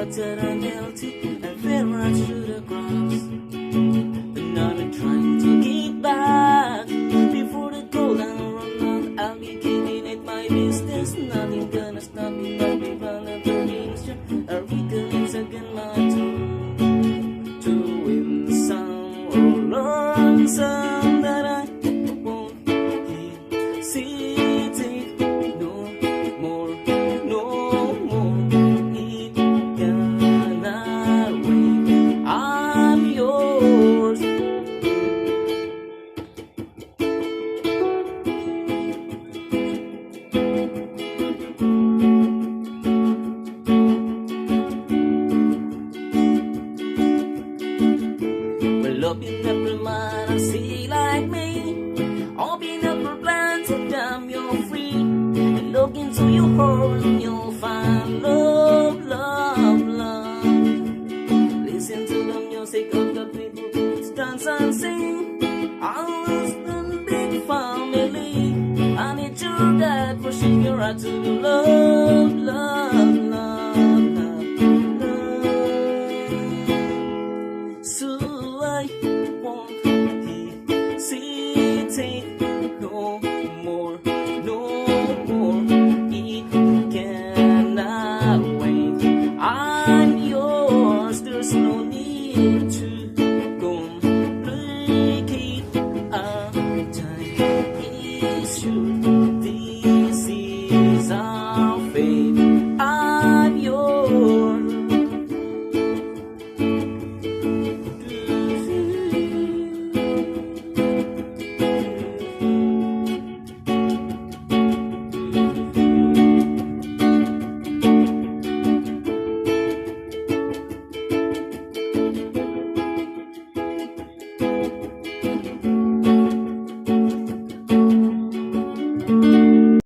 but yet unhealthy and feel right through the cross. But now I'm trying to get back before the goal and run out. I'll be keeping it my business. Nothing gonna stop me, but we run up the mixture. A weekend again, my turn to win some or learn some that I won't hesitate no more, no more. It cannot wait. I'm yours. Well, open up your mind and see like me. Open up your plans and damn you're free. And look into your heart and you'll find love, love, love. Listen to the music of the people who dance and sing. Always the big family. I need your dad pushing your heart to the love.